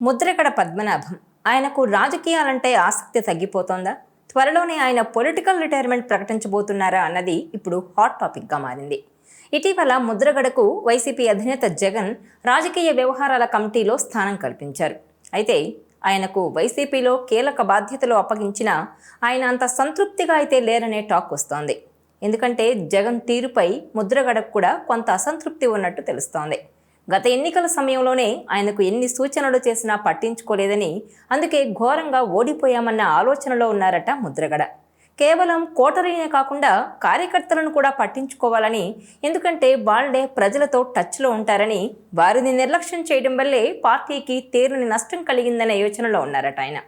ముద్రగడ పద్మనాభం ఆయనకు రాజకీయాలంటే ఆసక్తి తగ్గిపోతోందా? త్వరలోనే ఆయన పొలిటికల్ రిటైర్మెంట్ ప్రకటించబోతున్నారా అన్నది ఇప్పుడు హాట్ టాపిక్గా మారింది. ఇటీవల ముద్రగడకు వైసీపీ అధినేత జగన్ రాజకీయ వ్యవహారాల కమిటీలో స్థానం కల్పించారు. అయితే ఆయనకు వైసీపీలో కీలక బాధ్యతలు అప్పగించినా ఆయన అంత సంతృప్తిగా అయితే లేరనే టాక్ వస్తోంది. ఎందుకంటే జగన్ తీరుపై ముద్రగడకు కూడా కొంత అసంతృప్తి ఉన్నట్టు తెలుస్తోంది. గత ఎన్నికల సమయంలోనే ఆయనకు ఎన్ని సూచనలు చేసినా పట్టించుకోలేదని, అందుకే ఘోరంగా ఓడిపోయామన్న ఆలోచనలో ఉన్నారట ముద్రగడ. కేవలం కోటరీనే కాకుండా కార్యకర్తలను కూడా పట్టించుకోవాలని, ఎందుకంటే వాళ్లే ప్రజలతో టచ్లో ఉంటారని, వారిని నిర్లక్ష్యం చేయడం వల్లే పార్టీకి తీరని నష్టం కలిగిందనే యోచనలో ఉన్నారట ఆయన.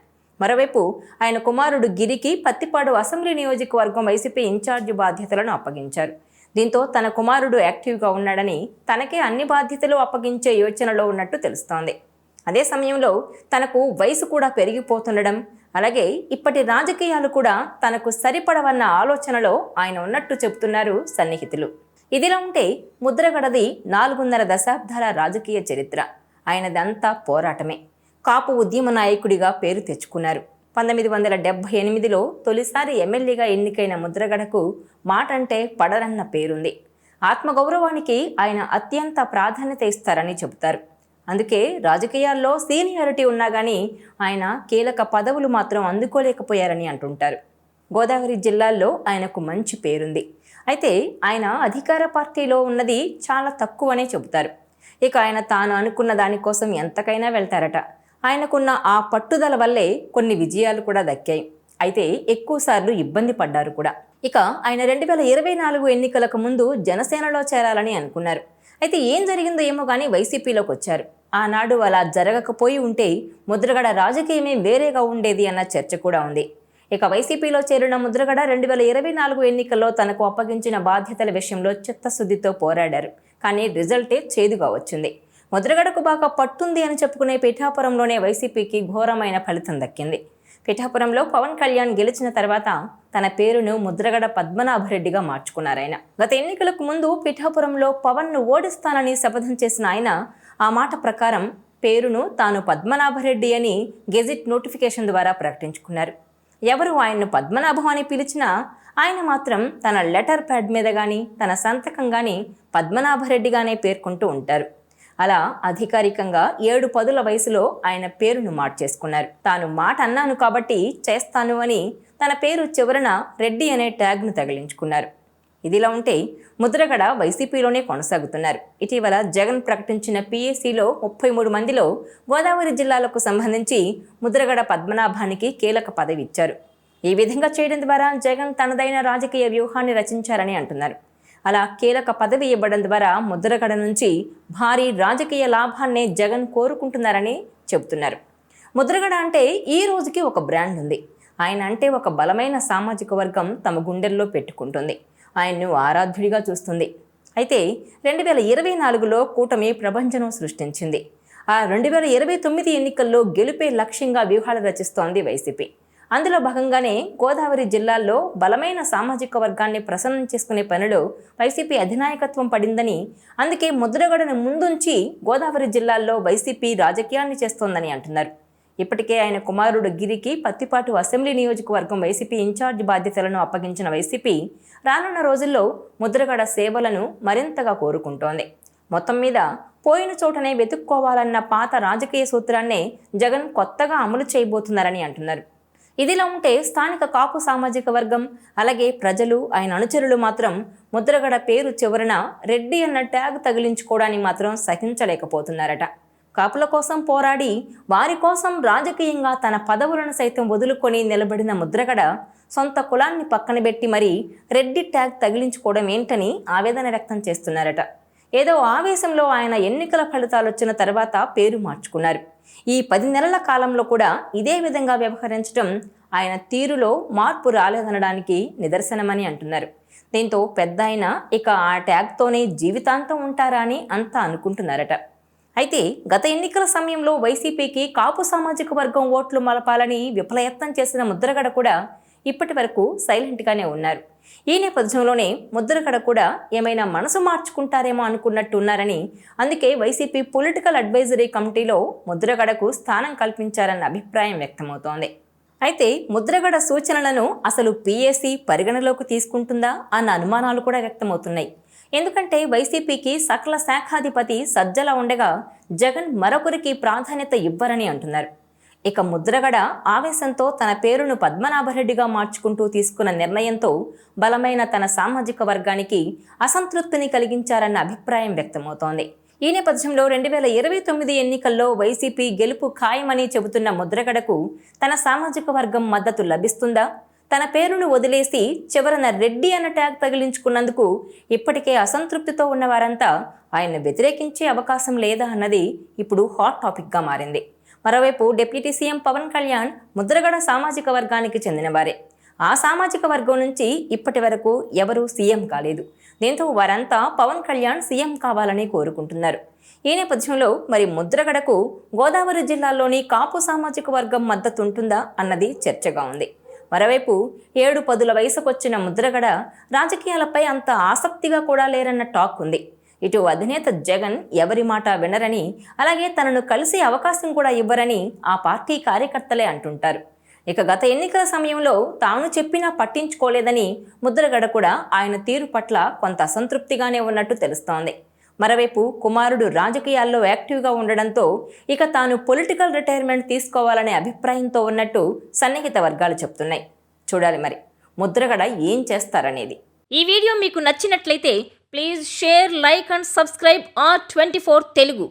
మరోవైపు ఆయన కుమారుడు గిరికి పత్తిపాడు అసెంబ్లీ నియోజకవర్గం వైసీపీ ఇన్ఛార్జి బాధ్యతలను అప్పగించారు. దీంతో తన కుమారుడు యాక్టివ్గా ఉన్నాడని, తనకే అన్ని బాధ్యతలు అప్పగించే యోచనలో ఉన్నట్టు తెలుస్తోంది. అదే సమయంలో తనకు వయసు కూడా పెరిగిపోతుండడం, అలాగే ఇప్పటి రాజకీయాలు కూడా తనకు సరిపడవన్న ఆలోచనలో ఆయన ఉన్నట్టు చెబుతున్నారు సన్నిహితులు. ఇదిలా ఉంటే ముద్రగడది 4.5 దశాబ్దాల రాజకీయ చరిత్ర. ఆయనదంతా పోరాటమే. కాపు ఉద్యమ నాయకుడిగా పేరు తెచ్చుకున్నారు. 1978లో తొలిసారి ఎమ్మెల్యేగా ఎన్నికైన ముద్రగడకు మాట అంటే పడరన్న పేరుంది. ఆత్మగౌరవానికి ఆయన అత్యంత ప్రాధాన్యత ఇస్తారని చెబుతారు. అందుకే రాజకీయాల్లో సీనియారిటీ ఉన్నా కానీ ఆయన కీలక పదవులు మాత్రం అందుకోలేకపోయారని అంటుంటారు. గోదావరి జిల్లాల్లో ఆయనకు మంచి పేరుంది. అయితే ఆయన అధికార పార్టీలో ఉన్నది చాలా తక్కువనే చెబుతారు. ఇక ఆయన తాను అనుకున్న దానికోసం ఎంతకైనా వెళ్తారట. ఆయనకున్న ఆ పట్టుదల వల్లే కొన్ని విజయాలు కూడా దక్కాయి. అయితే ఎక్కువసార్లు ఇబ్బంది పడ్డారు కూడా. ఇక ఆయన 2024 ఎన్నికలకు ముందు జనసేనలో చేరాలని అనుకున్నారు. అయితే ఏం జరిగిందో ఏమో కానీ వైసీపీలోకి వచ్చారు. ఆనాడు అలా జరగకపోయి ఉంటే ముద్రగడ రాజకీయమే వేరేగా ఉండేది అన్న చర్చ కూడా ఉంది. ఇక వైసీపీలో చేరిన ముద్రగడ 2024 ఎన్నికల్లో తనకు అప్పగించిన బాధ్యతల విషయంలో చిత్తశుద్ధితో పోరాడారు. కానీ రిజల్టే చేదుగా వచ్చింది. ముద్రగడకు బాగా పట్టుంది అని చెప్పుకునే పిఠాపురంలోనే వైసీపీకి ఘోరమైన ఫలితం దక్కింది. పిఠాపురంలో పవన్ కళ్యాణ్ గెలిచిన తర్వాత తన పేరును ముద్రగడ పద్మనాభరెడ్డిగా మార్చుకున్నారాయన. గత ఎన్నికలకు ముందు పిఠాపురంలో పవన్ను ఓడిస్తానని శపథం చేసిన ఆయన ఆ మాట ప్రకారం పేరును తాను పద్మనాభరెడ్డి అని గెజిట్ నోటిఫికేషన్ ద్వారా ప్రకటించుకున్నారు. ఎవరు ఆయన్ను పద్మనాభం అని పిలిచినా ఆయన మాత్రం తన లెటర్ ప్యాడ్ మీద కానీ తన సంతకం కానీ పద్మనాభరెడ్డిగానే పేర్కొంటూ ఉంటారు. అలా అధికారికంగా 7 పదుల వయసులో ఆయన పేరును మార్చేసుకున్నారు. తాను మాట అన్నాను కాబట్టి చేస్తాను అని తన పేరు చివరన రెడ్డి అనే ట్యాగ్ను తగిలించుకున్నారు. ఇదిలా ఉంటే ముద్రగడ వైసీపీలోనే కొనసాగుతున్నారు. ఇటీవల జగన్ ప్రకటించిన పీఏసీలో 33 మందిలో గోదావరి జిల్లాలకు సంబంధించి ముద్రగడ పద్మనాభానికి కీలక పదవి ఇచ్చారు. ఈ విధంగా చేయడం ద్వారా జగన్ తనదైన రాజకీయ వ్యూహాన్ని రచించారని అంటున్నారు. అలా కీలక పదవి ఇవ్వడం ద్వారా ముద్రగడ నుంచి భారీ రాజకీయ లాభాన్నే జగన్ కోరుకుంటున్నారని చెబుతున్నారు. ముద్రగడ అంటే ఈ రోజుకి ఒక బ్రాండ్ ఉంది. ఆయన అంటే ఒక బలమైన సామాజిక వర్గం తమ గుండెల్లో పెట్టుకుంటుంది. ఆయన్ను ఆరాధ్యుడిగా చూస్తుంది. అయితే 2024లో కూటమి ప్రభంజనం సృష్టించింది. ఆ 2029 ఎన్నికల్లో గెలుపే లక్ష్యంగా వ్యూహాలు రచిస్తోంది వైసీపీ. అందులో భాగంగానే గోదావరి జిల్లాల్లో బలమైన సామాజిక వర్గాన్ని ప్రసన్నం చేసుకునే పనిలో వైసీపీ అధినాయకత్వం పడిందని, అందుకే ముద్రగడను ముందుంచి గోదావరి జిల్లాల్లో వైసీపీ రాజకీయాన్ని చేస్తోందని అంటున్నారు. ఇప్పటికే ఆయన కుమారుడు గిరికి పత్తిపాటు అసెంబ్లీ నియోజకవర్గం వైసీపీ ఇన్ఛార్జి బాధ్యతలను అప్పగించిన వైసీపీ రానున్న రోజుల్లో ముద్రగడ సేవలను మరింతగా కోరుకుంటోంది. మొత్తం మీద పోయిన చోటనే వెతుక్కోవాలన్న పాత రాజకీయ సూత్రాన్నే జగన్ కొత్తగా అమలు చేయబోతున్నారని అంటున్నారు. ఇదిలా ఉంటే స్థానిక కాపు సామాజిక వర్గం, అలాగే ప్రజలు, ఆయన అనుచరులు మాత్రం ముద్రగడ పేరు చివరన రెడ్డి అన్న ట్యాగ్ తగిలించుకోవడాన్ని మాత్రం సహించలేకపోతున్నారట. కాపుల కోసం పోరాడి వారి కోసం రాజకీయంగా తన పదవులను సైతం వదులుకొని నిలబడిన ముద్రగడ సొంత కులాన్ని పక్కన పెట్టి మరీ రెడ్డి ట్యాగ్ తగిలించుకోవడం ఏంటని ఆవేదన వ్యక్తం చేస్తున్నారట. ఏదో ఆవేశంలో ఆయన ఎన్నికల ఫలితాలు వచ్చిన తర్వాత పేరు మార్చుకున్నారు. ఈ 10 నెలల కాలంలో కూడా ఇదే విధంగా వ్యవహరించడం ఆయన తీరులో మార్పు రాలేదనడానికి నిదర్శనమని అంటున్నారు. దీంతో పెద్ద ఆయన ఇక ఆ ట్యాగ్తోనే జీవితాంతం ఉంటారా అని అంతా అనుకుంటున్నారట. అయితే గత ఎన్నికల సమయంలో వైసీపీకి కాపు సామాజిక వర్గం ఓట్లు మలపాలని విఫలయత్నం చేసిన ముద్రగడ కూడా ఇప్పటి వరకు సైలెంట్గానే ఉన్నారు. ఈ నేపథ్యంలోనే ముద్రగడ కూడా ఏమైనా మనసు మార్చుకుంటారేమో అనుకున్నట్టు ఉన్నారని, అందుకే వైసీపీ పొలిటికల్ అడ్వైజరీ కమిటీలో ముద్రగడకు స్థానం కల్పించారన్న అభిప్రాయం వ్యక్తమవుతోంది. అయితే ముద్రగడ సూచనలను అసలు పీఏసీ పరిగణలోకి తీసుకుంటుందా అన్న అనుమానాలు కూడా వ్యక్తమవుతున్నాయి. ఎందుకంటే వైసీపీకి సకల శాఖాధిపతి సజ్జల ఉండగా జగన్ మరొకరికి ప్రాధాన్యత ఇవ్వరని అంటున్నారు. ఇక ముద్రగడ ఆవేశంతో తన పేరును పద్మనాభరెడ్డిగా మార్చుకుంటూ తీసుకున్న నిర్ణయంతో బలమైన తన సామాజిక వర్గానికి అసంతృప్తిని కలిగించారన్న అభిప్రాయం వ్యక్తమవుతోంది. ఈ నేపథ్యంలో 2029 ఎన్నికల్లో వైసీపీ గెలుపు ఖాయమని చెబుతున్న ముద్రగడకు తన సామాజిక వర్గం మద్దతు లభిస్తుందా? తన పేరును వదిలేసి చివరన రెడ్డి అన్న ట్యాగ్ తగిలించుకున్నందుకు ఇప్పటికే అసంతృప్తితో ఉన్న వారంతా ఆయన్ను వ్యతిరేకించే అవకాశం లేదా అన్నది ఇప్పుడు హాట్ టాపిక్గా మారింది. మరోవైపు డిప్యూటీ సీఎం పవన్ కళ్యాణ్ ముద్రగడ సామాజిక వర్గానికి చెందినవారే. ఆ సామాజిక వర్గం నుంచి ఇప్పటి వరకు ఎవరూ సీఎం కాలేదు. దీంతో వారంతా పవన్ కళ్యాణ్ సీఎం కావాలని కోరుకుంటున్నారు. ఈ నేపథ్యంలో మరి ముద్రగడకు గోదావరి జిల్లాలోని కాపు సామాజిక వర్గం మద్దతు ఉంటుందా అన్నది చర్చగా ఉంది. మరోవైపు 7-10 వయసుకొచ్చిన ముద్రగడ రాజకీయాలపై అంత ఆసక్తిగా కూడా లేరన్న టాక్ ఉంది. ఇటు అధినేత జగన్ ఎవరి మాట వినరని, అలాగే తనను కలిసే అవకాశం కూడా ఇవ్వరని ఆ పార్టీ కార్యకర్తలే అంటుంటారు. ఇక గత ఎన్నికల సమయంలో తాను చెప్పినా పట్టించుకోలేదని ముద్రగడ కూడా ఆయన తీరు పట్ల కొంత అసంతృప్తిగానే ఉన్నట్టు తెలుస్తోంది. మరోవైపు కుమారుడు రాజకీయాల్లో యాక్టివ్గా ఉండడంతో ఇక తాను పొలిటికల్ రిటైర్మెంట్ తీసుకోవాలనే అభిప్రాయంతో ఉన్నట్టు సన్నిహిత వర్గాలు చెప్తున్నాయి. చూడాలి మరి ముద్రగడ ఏం చేస్తారనేది. ఈ వీడియో మీకు నచ్చినట్లయితే please share, like and subscribe R24 Telugu.